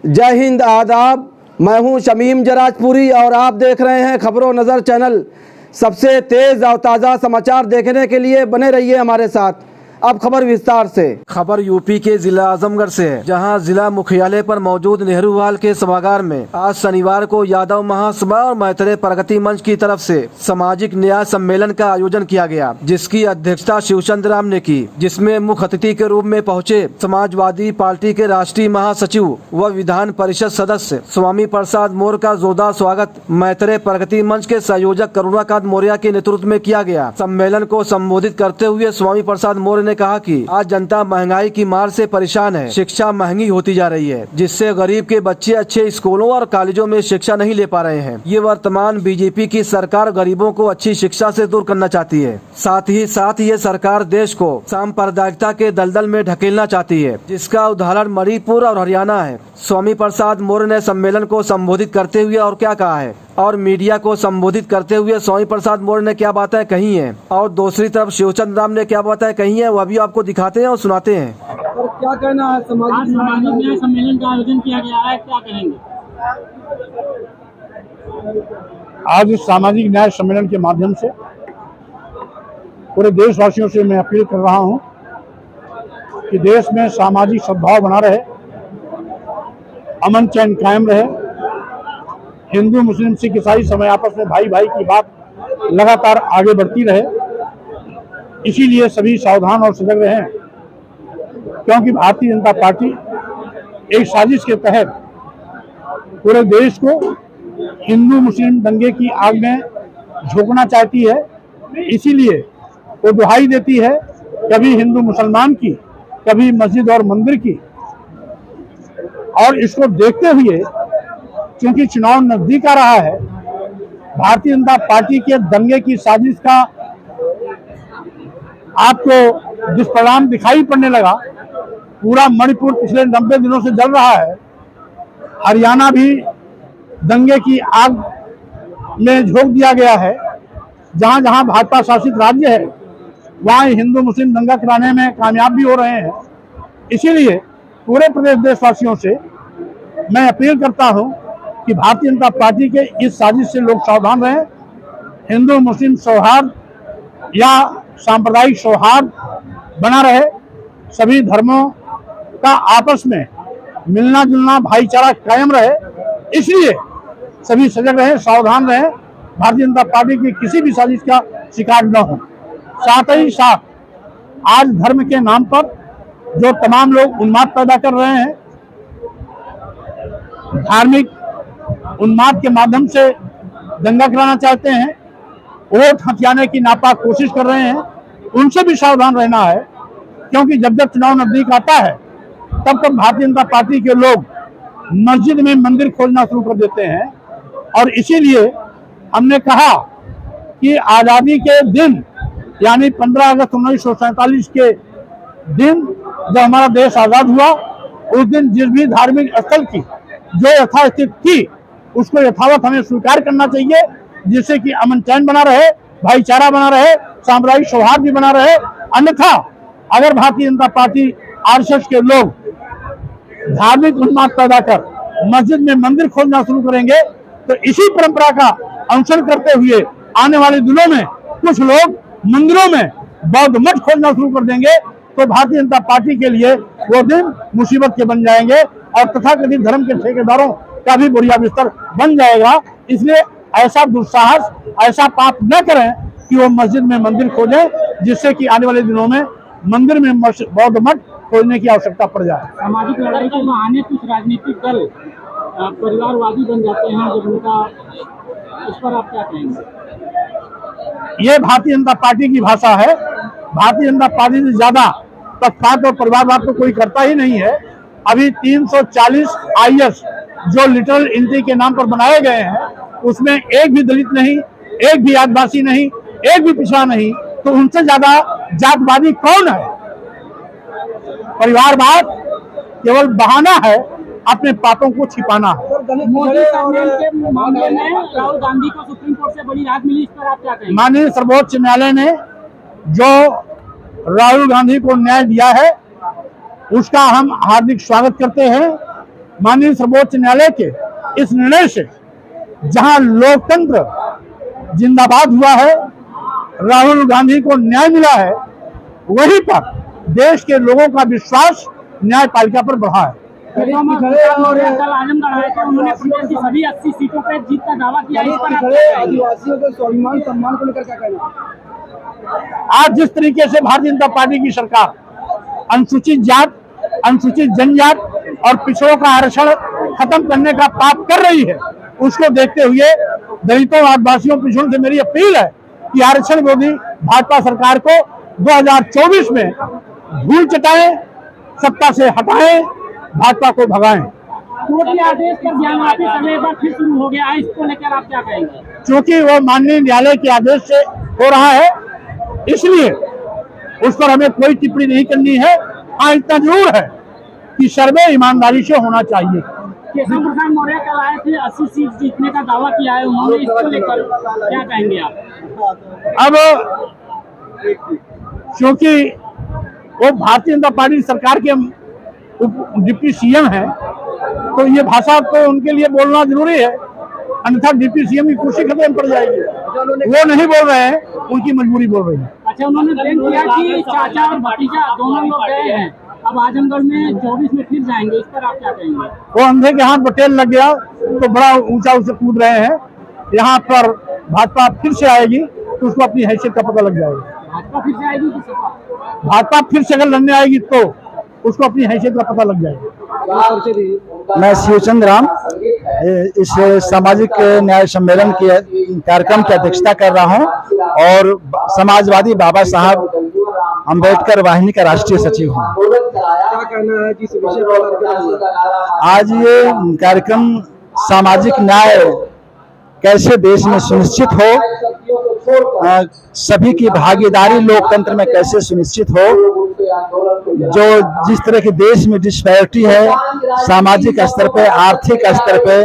जय हिंद, आदाब। मैं हूं शमीम जराजपुरी और आप देख रहे हैं खबरों नज़र चैनल। सबसे तेज़ और ताज़ा समाचार देखने के लिए बने रहिए हमारे साथ। अब खबर विस्तार से। खबर यूपी के जिला आजमगढ़ से है, जहां जिला मुख्यालय पर मौजूद नेहरू हॉल के सभागार में आज शनिवार को यादव महासभा और मैत्रेय प्रगति मंच की तरफ से सामाजिक न्याय सम्मेलन का आयोजन किया गया, जिसकी अध्यक्षता शिवचंद्र राम ने की, जिसमें मुख्य अतिथि के रूप में पहुंचे समाजवादी पार्टी के राष्ट्रीय महासचिव व विधान परिषद सदस्य स्वामी प्रसाद मौर्य का जोरदार स्वागत मैत्रेय प्रगति मंच के संयोजक करुणाकांत मौर्य के नेतृत्व में किया गया। सम्मेलन को संबोधित करते हुए स्वामी प्रसाद मौर्य ने कहा कि आज जनता महंगाई की मार से परेशान है। शिक्षा महंगी होती जा रही है, जिससे गरीब के बच्चे अच्छे स्कूलों और कॉलेजों में शिक्षा नहीं ले पा रहे हैं। ये वर्तमान बीजेपी की सरकार गरीबों को अच्छी शिक्षा से दूर करना चाहती है। साथ ही ये सरकार देश को सांप्रदायिकता के दलदल में ढकेलना चाहती है, जिसका उदाहरण मणिपुर और हरियाणा है। स्वामी प्रसाद मौर्य ने सम्मेलन को संबोधित करते हुए और क्या कहा है और मीडिया को संबोधित करते हुए स्वामी प्रसाद मौर्य ने क्या बातें कही हैं और दूसरी तरफ शिवचंद्र राम ने क्या बातें कही हैं, वह भी आपको दिखाते हैं और सुनाते हैं। और क्या कहना है, सामाजिक न्याय सम्मेलन का आयोजन किया गया है, क्या कहेंगे? आज इस सामाजिक न्याय सम्मेलन के माध्यम से पूरे देशवासियों से मैं अपील कर रहा हूं कि देश में सामाजिक सद्भाव बना रहे, अमन चैन कायम रहे, हिंदू मुस्लिम सिख ईसाई समय आपस में भाई भाई की बात लगातार आगे बढ़ती रहे। इसीलिए सभी सावधान और सजग रहें, क्योंकि भारतीय जनता पार्टी एक साजिश के तहत पूरे देश को हिंदू मुस्लिम दंगे की आग में झोंकना चाहती है। इसीलिए वो दुहाई देती है कभी हिंदू मुसलमान की, कभी मस्जिद और मंदिर की। और इसको देखते हुए क्योंकि चुनाव नजदीक आ रहा है, भारतीय जनता पार्टी के दंगे की साजिश का आपको दुष्परिणाम दिखाई पड़ने लगा। पूरा मणिपुर पिछले 90 दिनों से जल रहा है, हरियाणा भी दंगे की आग में झोंक दिया गया है। जहां जहां भाजपा शासित राज्य है, वहां हिंदू मुस्लिम दंगा कराने में कामयाब भी हो रहे हैं। इसीलिए पूरे प्रदेश देशवासियों से मैं अपील करता हूं कि भारतीय जनता पार्टी के इस साजिश से लोग सावधान रहें। हिंदू मुस्लिम सौहार्द या सांप्रदायिक सौहार्द बना रहे, सभी धर्मों का आपस में मिलना जुलना भाईचारा कायम रहे। इसलिए सभी सजग रहें, सावधान रहें, भारतीय जनता पार्टी की किसी भी साजिश का शिकार न हो। साथ ही साथ आज धर्म के नाम पर जो तमाम लोग उन्माद पैदा कर रहे हैं, धार्मिक उन्माद के माध्यम से दंगा कराना चाहते हैं, वोट हथियाने की नापाक कोशिश कर रहे हैं, उनसे भी सावधान रहना है। क्योंकि जब जब चुनाव नजदीक आता है, तब तब भारतीय जनता पार्टी के लोग मस्जिद में मंदिर खोजना शुरू कर देते हैं। और इसीलिए हमने कहा कि आज़ादी के दिन यानी 15 अगस्त 1947 के दिन जब हमारा देश आज़ाद हुआ, उस दिन जिस भी धार्मिक स्थल की जो यथास्थिति थी, उसको यथावत हमें स्वीकार करना चाहिए, जिससे कि अमन चैन बना रहे, भाईचारा बना रहे, सामुदायिक सौहार्द भी बना रहे। अन्यथा अगर भारतीय जनता पार्टी आरएसएस के लोग धार्मिक उन्माद पैदा कर मस्जिद में मंदिर खोलना शुरू करेंगे, तो इसी परंपरा का अनुसरण करते हुए आने वाले दिनों में कुछ लोग मंदिरों में बौद्ध मठ खोलना शुरू कर देंगे। तो भारतीय जनता पार्टी के लिए वो दिन मुसीबत के बन जाएंगे और तथाकथित धर्म के ठेकेदारों का भी बुढ़िया बिस्तर बन जाएगा। इसलिए ऐसा दुस्साहस, ऐसा पाप न करें कि वो मस्जिद में मंदिर खोलें, जिससे कि आने वाले दिनों में मंदिर में बौद्ध मठ खोलने की आवश्यकता पड़ जाए। सामाजिक लड़ाई के बहाने कुछ राजनीतिक दल परिवारवादी बन जाते हैं, जब उनका, इस पर आप क्या कहेंगे? ये भारतीय जनता पार्टी की भाषा है। भारतीय जनता पार्टी से ज्यादा पक्षपात और परिवारवाद तो कोई करता ही नहीं है। अभी 340 IAS जो लिटरल एंट्री के नाम पर बनाए गए हैं, उसमें एक भी दलित नहीं, एक भी आदिवासी नहीं, एक भी पिछड़ा नहीं, तो उनसे ज्यादा जातवादी कौन है? परिवारवाद केवल बहाना है, अपने पापों को छिपाना है। मोदी के मामले में राहुल गांधी को सुप्रीम कोर्ट से बड़ी राहत मिली, इस पर आप क्या कहेंगे? माननीय सर्वोच्च न्यायालय ने जो राहुल गांधी को न्याय दिया है, उसका हम हार्दिक स्वागत करते हैं। माननीय सर्वोच्च न्यायालय के इस निर्णय से जहां लोकतंत्र जिंदाबाद हुआ है, राहुल गांधी को न्याय मिला है, वहीं पर देश के लोगों का विश्वास न्यायपालिका पर बढ़ा है। कल आजमगढ़ आए थे, उन्होंने प्रदेश की सभी 80 सीटों पर जीत का दावा किया। इस पर आप क्या कहेंगे? आदिवासियों के स्वाभिमान सम्मान को लेकर क्या कहना? आज जिस तरीके से भारतीय जनता पार्टी की सरकार अनुसूचित जात, अनुसूचित जनजात और पिछड़ों का आरक्षण खत्म करने का पाप कर रही है, उसको देखते हुए दलितों, आदिवासियों, पिछड़ों से मेरी अपील है कि आरक्षण विरोधी भाजपा सरकार को 2024 में धूल चटाएं, सत्ता से हटाएं, भाजपा को भगाएं। कोर्ट के आदेश पर ज्ञान वापस अगले एक बार फिर शुरू हो गया है, इसको लेकर आप क्या कहेंगे? क्योंकि वो माननीय न्यायालय के आदेश से हो रहा है, इसलिए उस पर हमें कोई टिप्पणी नहीं करनी है। हाँ, इतना जरूर है कि सर्वे ईमानदारी से होना चाहिए। केशव प्रसाद मौर्य कल आए थे, 80 सीट जीतने का दावा किया है उन्होंने, इसको लेकर क्या कहेंगे आप? अब क्योंकि वो भारतीय जनता पार्टी सरकार के डिप्टी सीएम है, तो ये भाषा तो उनके लिए बोलना जरूरी है, अन्यथा डिप्टी सीएम की कुर्सी खतरे में पड़ जाएगी। वो नहीं बोल रहे हैं, उनकी मजबूरी बोल रही है। अच्छा, उन्होंने ब्लेम किया कि चाचा और भतीजा दोनों लोग गए हैं, अब आजमगढ़ में 24 में फिर जाएंगे, इस पर आप क्या कहेंगे? वो अंधे के हाथ बटेल लग गया तो बड़ा ऊंचा उसे कूद रहे हैं। यहाँ पर भाजपा फिर से आएगी तो उसको अपनी हैसियत का पता लग जाएगा। भाजपा फिर से आएगी? भाजपा फिर से अगर लड़ने आएगी तो उसको अपनी हैसियत का पता लग जाएगा। मैं शिवचंद राम इस सामाजिक न्याय सम्मेलन के कार्यक्रम की अध्यक्षता कर रहा हूं और समाजवादी बाबा साहब अंबेडकर वाहिनी का राष्ट्रीय सचिव हूं। क्या कहना है जिस विषय पर आज ये कार्यक्रम सामाजिक न्याय कैसे देश में सुनिश्चित हो, सभी की भागीदारी लोकतंत्र में कैसे सुनिश्चित हो, जो जिस तरह के देश में डिस्पैरिटी है, सामाजिक स्तर पे, आर्थिक स्तर पे,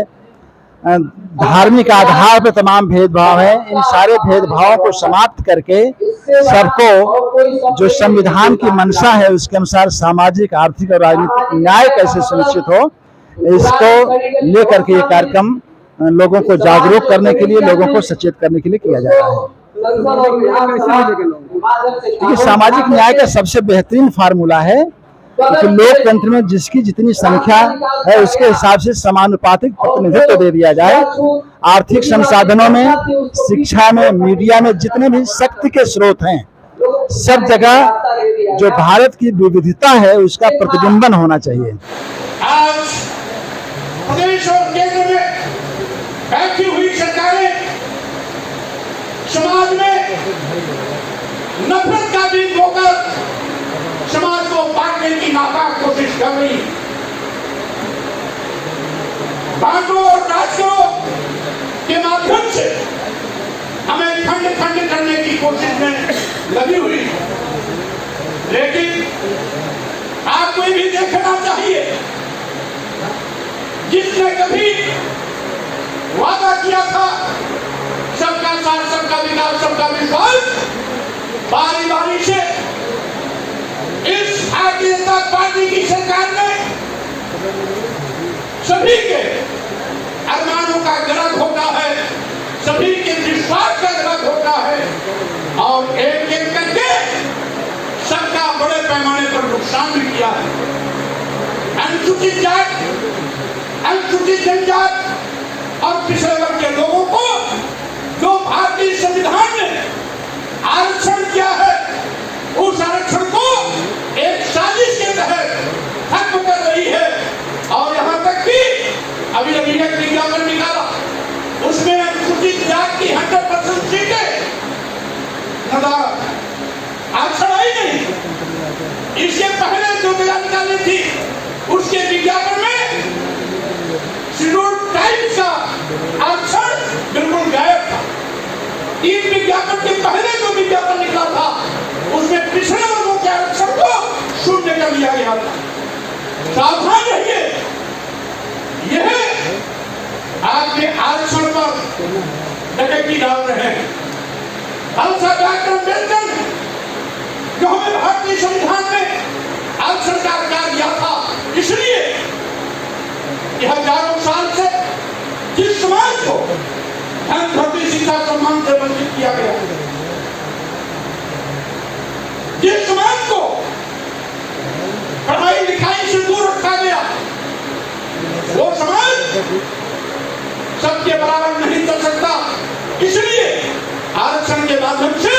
धार्मिक आधार पर तमाम भेदभाव है, इन सारे भेदभावों को समाप्त करके सबको जो संविधान की मंशा है उसके अनुसार सामाजिक, आर्थिक और राजनीतिक न्याय कैसे सुनिश्चित हो, इसको लेकर के ये कार्यक्रम लोगों को जागरूक करने के लिए, लोगों को सचेत करने के लिए किया जा रहा है। देखिए, सामाजिक न्याय का सबसे बेहतरीन फार्मूला है कि लोकतंत्र में जिसकी जितनी संख्या है उसके हिसाब से समानुपातिक प्रतिनिधित्व दे दिया जाए। आर्थिक संसाधनों में, शिक्षा में, मीडिया में जितने भी शक्ति के स्रोत हैं, सब जगह जो भारत की विविधता है उसका प्रतिबिंबन होना चाहिए। आज प्रदेश और केंद्र में बैठी हुई सरकारें समाज में नफरत का बीज बोकर समाज को बांटने की नाकाम कोशिश कर रही। बांटो और राज करो के माध्यम से हमें खंड खंड करने की कोशिश में लगी हुई। लेकिन आपको ये भी देखना चाहिए, जिसने कभी वादा किया था सबका साथ, सबका विकास, सबका विश्वास, बारी बारी से इस भारतीय जनता पार्टी की सरकार ने सभी के अरमानों का गला घोटा है, सभी के विश्वास का गला घोटा है और एक एक करके सबका बड़े पैमाने पर नुकसान भी किया है। अनुसूचित जात, अनुसूचित जनजात और पिछड़े वर्ग के लोगों को जो भारतीय संविधान ने आरक्षण किया है, उस आरक्षण को एक साजिश के तहत खत्म कर रही है। और यहाँ तक कि अभी अभी एक विज्ञापन निकाला, उसमें अनुसूचित जात की 100% सीटें आरक्षण आई नहीं। इसके पहले जो बयान निकाली थी उसके विज्ञापन में शेड्यूल ट्राइब्स का आरक्षण बिल्कुल गायब था। 3 विज्ञापन के पहले जो विज्ञापन निकला था उसमें पिछड़े वर्गों के आरक्षण को शून्य कर दिया गया था। सावधान रहिए, यह आपके आरक्षण पर डकैती डाल रहे हैं। खालसा डॉक्टर अम्बेडकर जो हमें भारतीय संविधान में आरक्षण का अधिकार दिया था, इसलिए कि हजारों साल से जिस समाज को धन धरती शिक्षा सम्मान से वंचित किया गया, जिस समाज को पढ़ाई लिखाई से दूर रखा गया, वो समाज सबके बराबर नहीं चल सकता। इसलिए आरक्षण के माध्यम से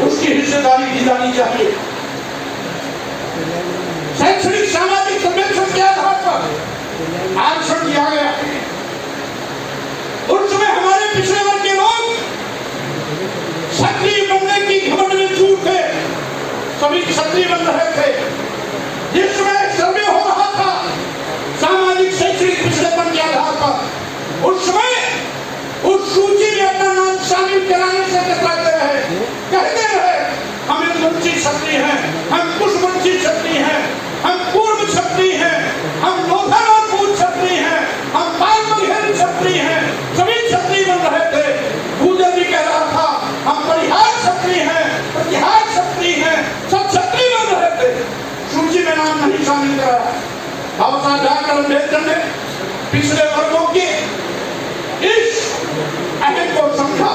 उसकी हिस्सेदारी दी जानी चाहिए। शैक्षणिक सामाजिक संरक्षण के आधार पर आरक्षण दिया गया। उस समय हमारे पिछड़े वर्ग के लोग क्षत्रिय बनने की घमंड में चूक थे, सभी क्षत्रिय बन रहे थे। जिस समय सर्वे हो रहा था सामाजिक शैक्षणिक पिछड़ेपन के आधार पर, उस समय उस सूची में अपना नाम शामिल कराने से कतराते रहे, कहते रहे हम एक वंचित क्षत्रिय हैं, हम कुछ वंचित क्षत्रिय हैं, हम पूर्व क्षत्रिय हैं, हम लोधन और पूर्व क्षत्रिय हैं, हम पालमघेर क्षत्रिय हैं, सभी क्षत्रिय बन रहे थे। भूदेव जी कह रहा था हम परिहार क्षत्रिय हैं, प्रतिहार क्षत्रिय हैं, सब क्षत्रिय बन रहे थे, सूची में नाम नहीं शामिल कराया। बाबा साहब डॉक्टर अम्बेडकर ने पिछले वर्गों के इस अहम को समझा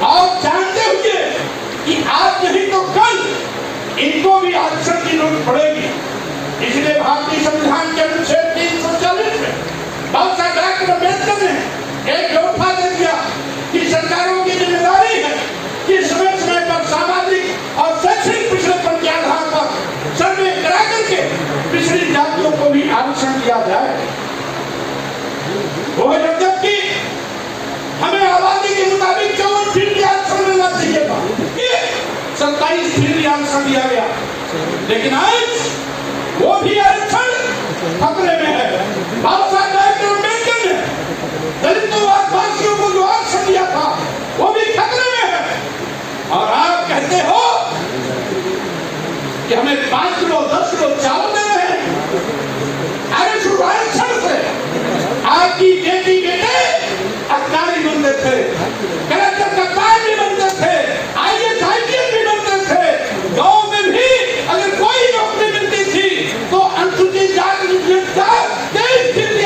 और जानते हुए कि आज नहीं तो कल इनको भी आरक्षण की जरूरत पड़ेगी, इसलिए भारतीय संविधान के अनुच्छेद 340 में बाबा साहब डॉक्टर अम्बेडकर ने एक व्यवस्था दे दिया कि सरकारों की जिम्मेदारी है कि समय समय पर सामाजिक और शैक्षणिक पिछड़ेपन के आधार पर सर्वे करा करके पिछड़ी जातियों को भी आरक्षण दिया जाए। वो जबकि हमें आबादी के मुताबिक 54% आरक्षण मिलना चाहिए था, 27% आरक्षण दिया गया, लेकिन आज वो भी आरक्षण खतरे में है। बाबा साहब डॉक्टर अम्बेडकर ने दलितों आदिवासियों को जो आरक्षण दिया था वो भी खतरे में है। और आप कहते हो कि हमें 5 किलो 10 किलो चावल दे रहे हैं। अरे आरक्षण से आपकी बेटी बेटे अधिकारी बनते थे, कलेक्टर कप्तान भी बनते थे, IAS IPS भी बनते थे। गांव में भी अगर कोई नौकरी मिलती थी तो अनुसूचित जाति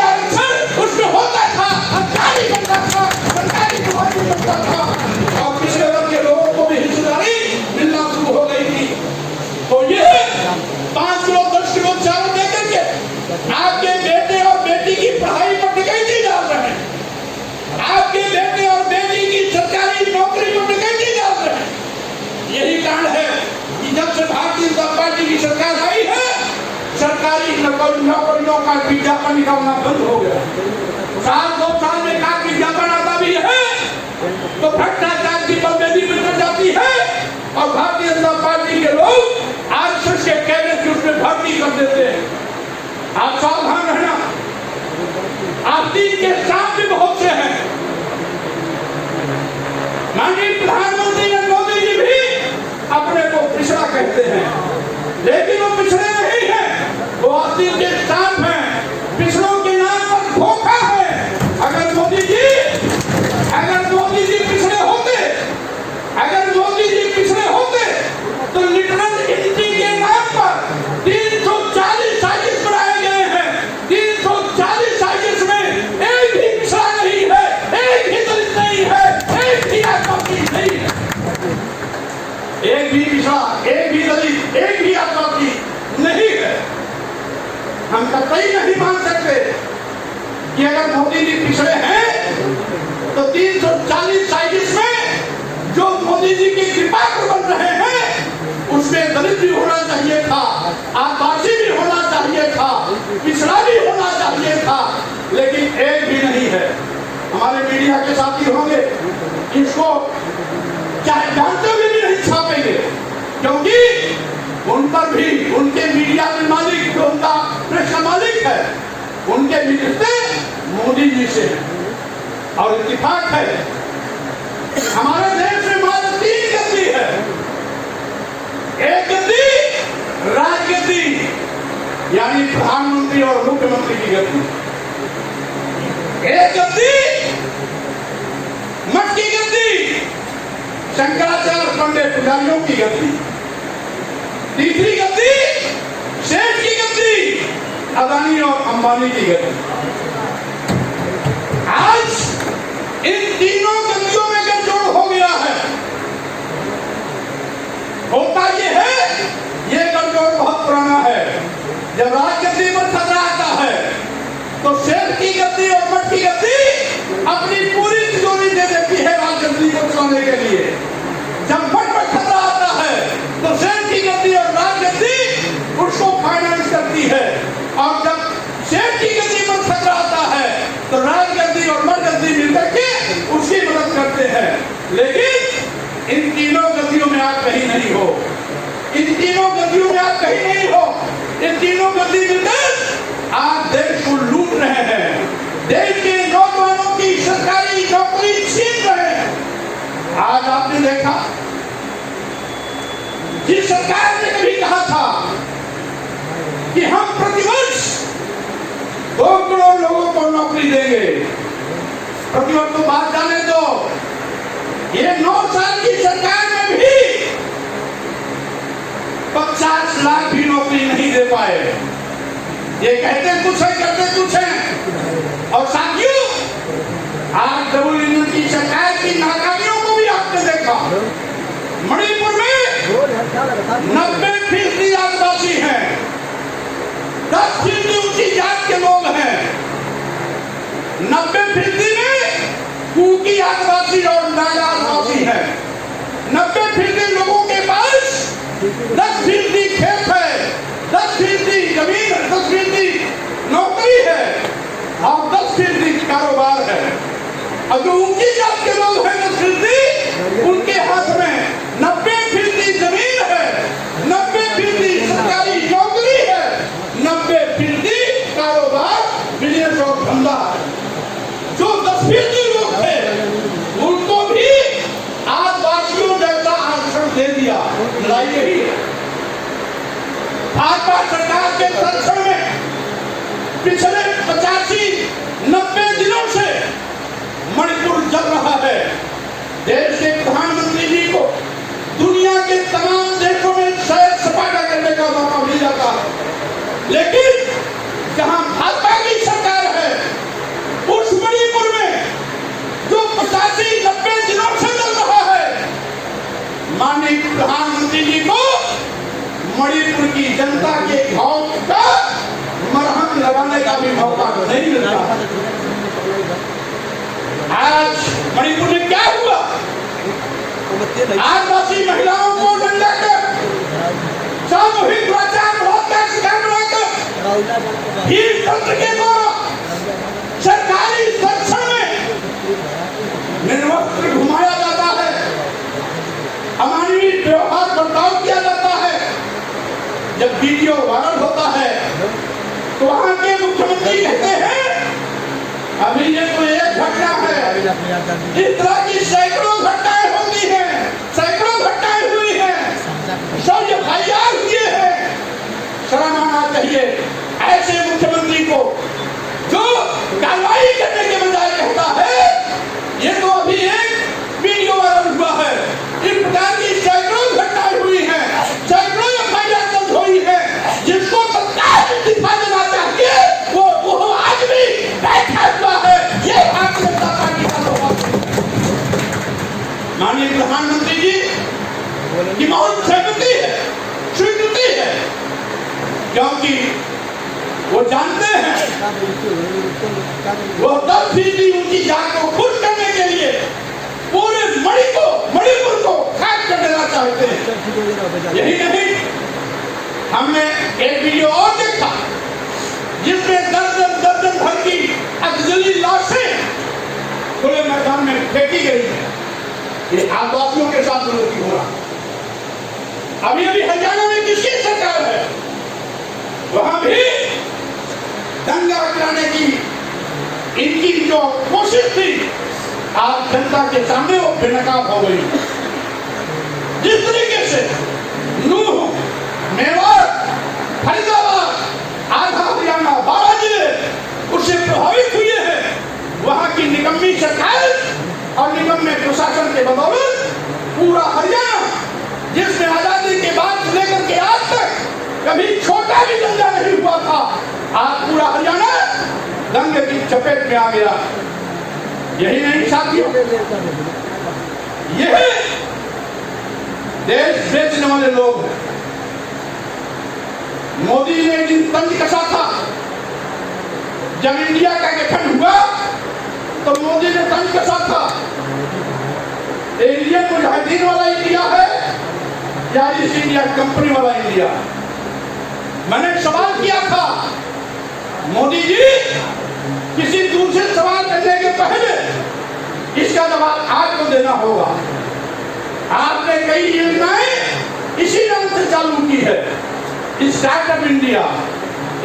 आरक्षण उसमें होता था, अधिकारी बनता था, सरकारी नौकरी बनता था और पिछड़े वर्ग के लोगों को भी हिस्सेदारी मिलना शुरू हो गई थी। तो ये 5 किलो 10 किलो चावल देकर के आपके बेटे और बेटी की पढ़ाई पर डकैती डाल रहे हैं, आपके बेटे और बेटी की सरकारी नौकरी पर डकैती डाल रहे हैं। यही कारण है कि जब से भारतीय जनता पार्टी की सरकार आई है, सरकारी नौकरियों का विज्ञापन निकालना बंद हो गया। 2 साल में का विज्ञापन आता भी है तो भ्रष्टाचार की बलबेदी मिल जाती है और भारतीय जनता पार्टी के लोग आरक्षण के कैडर की उसमें भर्ती कर देते हैं। आप सावधान रहना, आप दिन के साथ भी बहुत से हैं। माननीय प्रधानमंत्री नरेंद्र मोदी जी भी अपने को पिछड़ा कहते हैं, लेकिन वो पिछड़े नहीं हैं, वो दिन के साथ हैं। पिछड़ों के नाम पर धोखा है। अगर मोदी जी पिछड़े होते, अगर मोदी जी पिछड़े होते तो लिटरल गिनती के नाम पर 340 साजिश बनाए गए हैं। 340 साजिश में एक भी पिछड़ा नहीं है, एक भी दलित नहीं है, एक भी आदिवासी नहीं है, एक भी पिछड़ा, एक भी दलित, एक भी आदिवासी नहीं है। हम कतई नहीं मान सकते कि अगर मोदी जी पिछड़े हैं तो 340 साजिश में जो मोदी जी की कृपा पर बन रहे हैं उसमें दलित भी होना चाहिए था, आदिवासी भी होना चाहिए था, पिछड़ा भी होना चाहिए था, लेकिन एक भी नहीं है। हमारे मीडिया के साथी होंगे इसको चाहे जानते हुए भी नहीं छापेंगे, क्योंकि उन पर भी उनके मीडिया के मालिक जो उनका प्रेस का मालिक है उनके भी रिश्ते मोदी जी से हैं। और इत्तेफाक है हमारे देश में मात्र 3 गद्दी है। एक गद्दी राजगद्दी यानी प्रधानमंत्री और मुख्यमंत्री की गद्दी, एक गद्दी मठ की गद्दी शंकराचार्य पंडित पुजारियों की गद्दी, तीसरी गद्दी सेठ की गद्दी अदानी और अंबानी की गति। आज इन तीनों गतियों में गठजोड़ हो गया है। होता ये है, ये गठजोड़ बहुत पुराना है। जब राजगद्दी पर खतरा आता है तो सेठ की गद्दी और मठ की गद्दी अपनी पूरी तिजोरी दे देती है राजगद्दी को चलाने के लिए। जब मठ पर खतरा आता है तो सेठ की गद्दी और राजगद्दी उसको फाइनेंस करती है, और जब सेठ की गद्दी पर खतरा आता है तो राजगद्दी और मठ गद्दी मिलकर के उसकी मदद करते हैं। लेकिन इन तीनों गद्दियों में आप कहीं नहीं हो, इन तीनों गद्दियों में आप कहीं नहीं हो। इन तीनों गद्दी मिलकर आज देश को लूट रहे हैं, देश के नौजवानों की सरकारी नौकरी छीन रहे हैं। आज आपने देखा, जिस सरकार ने कभी कहा था कि हम प्रतिवर्ष 2 करोड़ लोगों को नौकरी देंगे, प्रतिवर्ष तो बात जाने दो, ये 9 साल की सरकार में भी 50 लाख भी नौकरी नहीं दे पाए। ये कहते कुछ है, करते कुछ है। और साथियों, आज डबल इंजन की सरकार की नाकामियों को भी आपने देखा। मणिपुर में 90% आदिवासी हैं, 10% ऊंची जात के लोग हैं, 90% में कुकी आदिवासी और नागा आदिवासी हैं। 90% लोगों के पास 10% खेत है, 10% जमीन, 10% नौकरी है और 10% कारोबार है। और जो ऊंची जात के लोग हैं 10%, उनके हाथ में 90% जमीन है, 90% सरकारी नौकरी है, 90% कारोबार, बिजनेस और धंधा। जो 10% लोग थे उनको भी आदिवासियों जैसा आरक्षण दे दिया। लड़ाई यही है। भाजपा सरकार के संरक्षण में पिछले 85-90 दिनों से मणिपुर जल रहा है। देश के प्रधानमंत्री जी को दुनिया के तमाम देशों में सैर सपाटा करने का मौका मिल जाता है, लेकिन जहां भाजपा की सरकार है उस मणिपुर में जो 85-90 दिनों से चल रहा है, माननीय प्रधानमंत्री जी को मणिपुर की जनता के घाव का मरहम लगाने का भी मौका नहीं मिलता। आज मणिपुर में क्या हुआ? आदिवासी महिलाओं को डंडा कर, सामूहिक दुराचार का शिकार बनाकर भीड़ तंत्र के द्वारा सरकारी संरक्षण में निर्वस्त्र घुमाया जाता है, अमानवीय व्यवहार बर्ताव किया जाता है। जब वीडियो वायरल होता है तो वहां के मुख्यमंत्री कहते हैं अभी ये तो एक घटना है, इस तरह की सैकड़ों घटनाएं होती हैं, सैकड़ों घटनाएं हुई हैं, सब FIR हुए हैं। शर्म आना चाहिए ऐसे मुख्यमंत्री को जो कार्रवाई करने के बजाय कहता है ये तो अभी एक वीडियो वायरल हुआ है। इस प्रकार की सैकड़ों घटनाएं हुई हैं, सैकड़ों FIR दर्ज हुई है। जिसको तत्काल इस्तीफा देना चाहिए वो आज भी बैठा हुआ है। ये भारतीय जनता पार्टी का लोग। माननीय प्रधानमंत्री जी की बहुत सहमति है, स्वीकृति है, क्योंकि वो जानते हैं वो 10% उनकी जान को खुश करने के लिए पूरे मणिपुर को खाक कर देना चाहते हैं। यही नहीं, हमने एक वीडियो और देखा जिसमें दर्जन भर की अफजली लाशें खुले मैदान में फेंकी गई है। ये आदिवासियों के साथ विरोधी हो रहा। अभी हरियाणा में किसकी सरकार है, वहां भी दंगा कराने की इनकी जो कोशिश थी आज जनता के सामने वो बेनकाब हो गई। जिस तरीके से नूह, मेवाड़, फरीदाबाद, आधा हरियाणा, 12 जिले उससे प्रभावित हुए हैं, वहां की निकम्मी सरकार और निकम्मे प्रशासन के बदौलत पूरा हरियाणा, जिसमें आजादी के बाद से लेकर के आज तक कभी छोटा भी दंगा नहीं हुआ था, आज पूरा हरियाणा दंगे की चपेट में आ गया। यही नहीं साथियों, यह देश बेचने वाले लोग हैं। मोदी ने एक दिन तंज कसा था, जब इंडिया का गठन हुआ तो मोदी ने तंज कसा था, इंडिया मुजाहिदीन वाला इंडिया है या इस इंडिया कंपनी वाला इंडिया। मैंने सवाल किया था, मोदी जी किसी दूसरे सवाल करने के पहले इसका जवाब आपको देना होगा। आपने कई योजनाएं इसी नाम से चालू की है, startup India,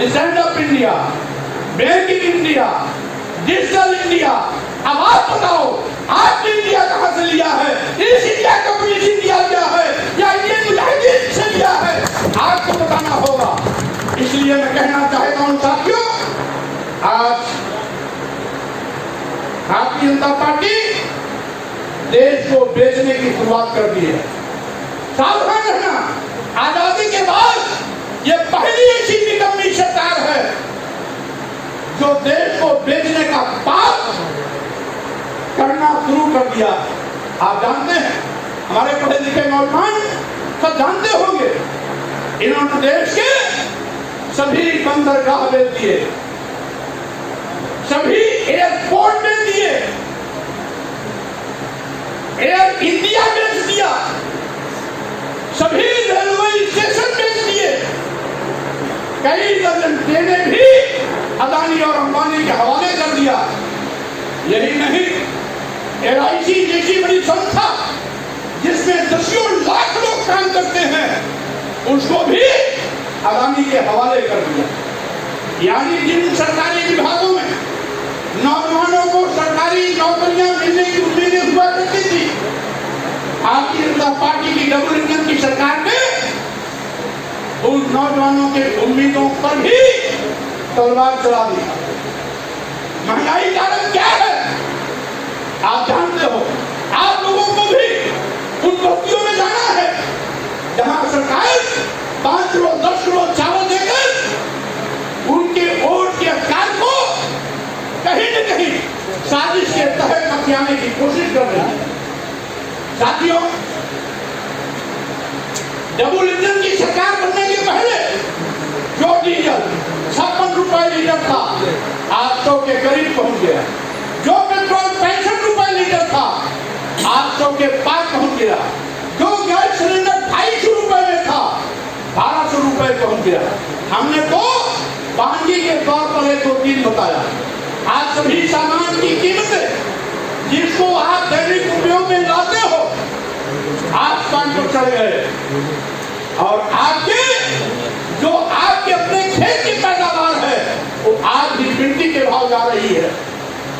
stand up India, make in India, digital India. अब आप बताओ, आपने इंडिया कहां से लिया है? इस इंडिया कंपनी से लिया गया है या इंडियन मुजाहिदीन से लिया है? आपको बताना होगा। इसलिए मैं कहना चाहता हूं साथियों, आज भारतीय जनता पार्टी देश को बेचने की शुरुआत कर दी है। सावधान रहना, आजादी के बाद ये पहली ऐसी निकम्मी सरकार है जो देश को बेचने का पाप करना शुरू कर दिया। आप जानते हैं, हमारे पढ़े लिखे नौजवान सब जानते होंगे, इन्होंने देश के सभी बंदरगाह बेच दिए, सभी एयरपोर्ट बेच दिए, एयर इंडिया बेच दिया, सभी रेलवे स्टेशन बेच दिए, कई दर्जन ट्रेनें भी अदानी और अंबानी के हवाले कर दिया। यही नहीं, LIC जैसी बड़ी संस्था जिसमें दसियों लाख लोग काम करते हैं, उसको भी अदानी के हवाले कर दिया। यानी जिन सरकारी विभागों में नौजवानों को सरकारी नौकरियां मिलने की उम्मीदें हुआ करती थी, भारतीय जनता पार्टी की डबल इंजन की सरकार ने उन नौजवानों के उम्मीदों पर भी तलवार चला दी। महंगाई कारण क्या है आप जानते हो। आप लोगों को भी उन बस्तियों में जाना है जहां सरकार 5 किलो 10 किलो चावल देकर उनके वोट के अधिकार को कहीं न कहीं साजिश के तहत हथियाने की कोशिश कर रही है। साथियों, डबल इंजन की सरकार बनने के पहले जो डीजल 56 रुपए लीटर था, 800 के करीब पहुंच गया। जो पेट्रोल 65 रुपए लीटर था, 800 के पार पहुंच गया। जो गैस सिलेंडर 250 रुपए में था, 1200 रुपए पहुंच गया। हमने तो महंगी के तौर पर 1 2 3 बताया। आज सभी सामान की कीमतें जिसको आप दैनिक उपयोग में लाते हो, आसमान पर चढ़ गए। और आपके जो आपके अपने खेत की पैदावार है वो आज भी मिट्टी के भाव जा रही है।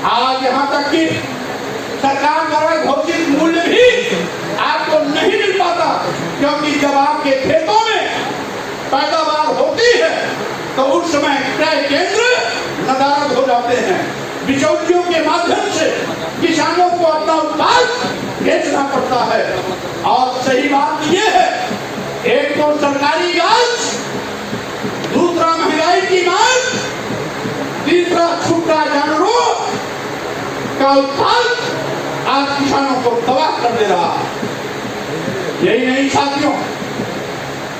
आज यहाँ तक कि सरकार द्वारा घोषित मूल्य भी आपको नहीं मिल पाता, क्योंकि जब आपके खेतों में पैदावार होती है तो उस समय क्रय केंद्र नदारद हो जाते हैं। बिचौलियों के माध्यम से किसानों को अपना उत्पाद बेचना पड़ता है। और सही बात यह है, एक तो सरकारी गाज, दूसरा महंगाई की मांग, तीसरा छूटा जानवरों का उत्पाद आज किसानों को तबाह कर दे रहा है। यही नहीं साथियों,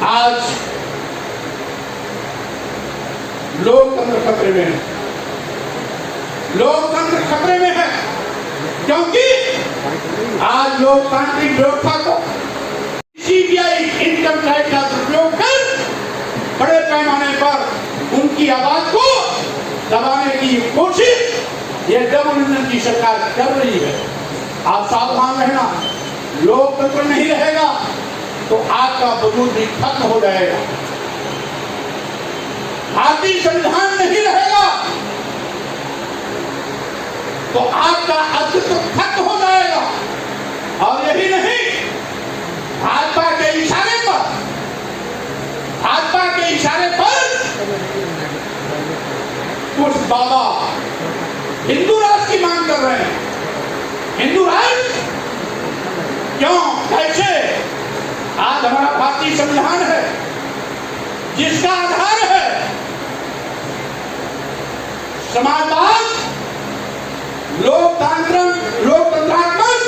आज लोकतंत्र खतरे में है। लोकतंत्र खतरे में है क्योंकि आज लोकतांत्रिक व्यवस्था को CBI इनकम टैक्स का उपयोग कर बड़े पैमाने पर उनकी आवाज को दबाने की कोशिश ये डबल इंजन की सरकार कर रही है। आप सावधान रहना, लोकतंत्र नहीं रहेगा तो आपका वजूद भी खत्म हो जाएगा। भारतीय संविधान नहीं रहेगा तो आपका अस्तित्व खत्म हो जाएगा। और यही नहीं, भाजपा के इशारे पर कुछ बाबा हिंदू राष्ट्र की मांग कर रहे हैं। हिंदू राष्ट्र क्यों, कैसे? आज हमारा भारतीय संविधान है जिसका आधार है समाजवाद, लोकतंत्रात्मक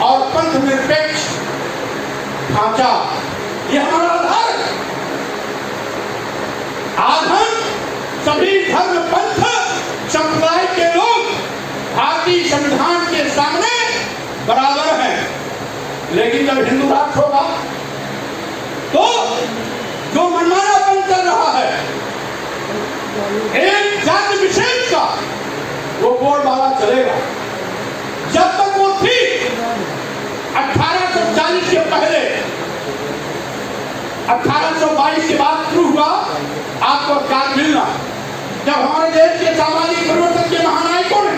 और पंथ निरपेक्ष ढांचा, ये हमारा आधार है। आज हम सभी धर्म पंथ संप्रदाय के लोग भारतीय संविधान के सामने बराबर हैं, लेकिन जब हिंदू राष्ट्र होगा तो जो मनमानापन चल रहा है एक जाति विशेष का, वो बोलबाला चलेगा। जब तक वो थी 1840 के पहले, 1822 के बाद शुरू हुआ आपको अधिकार मिलना, जब हमारे देश के सामाजिक परिवर्तन के महानायकों ने,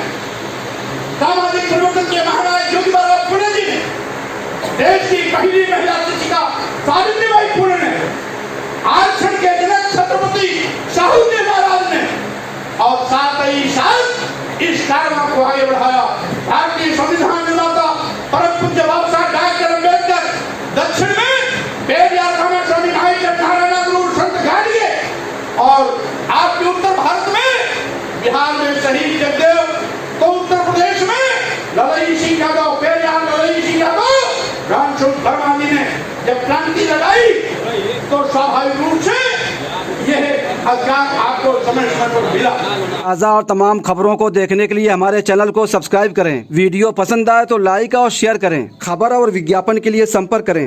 सामाजिक परिवर्तन के महानायक ज्योतिबा फुले जी ने, देश की पहली महिला शिक्षिका सावित्रीबाई फुले ने, आरक्षण के जनक छत्रपति साहू जी महाराज ने, और साथ ही साथ इस कार्यक्रम को आगे बढ़ाया भारतीय संविधान निर्माता परम पूज्य बाबा साहब डॉक्टर अम्बेडकर, दक्षिण में पेरियार रामास्वामी नायकर, नारायण गुरु, संत गाडगे, और आपके उत्तर भारत में बिहार में शहीद जगदेव, तो उत्तर प्रदेश में ललई सिंह यादव, पेरियार ललई सिंह यादव, रामचंद्र वर्मा जी ने जब क्रांति लगाई तो स्वाभाविक रूप से यह अधिकार आपको समय समय पर मिला। ताज़ा और तमाम खबरों को देखने के लिए हमारे चैनल को सब्सक्राइब करें। वीडियो पसंद आए तो लाइक और शेयर करें। खबर और विज्ञापन के लिए संपर्क करें।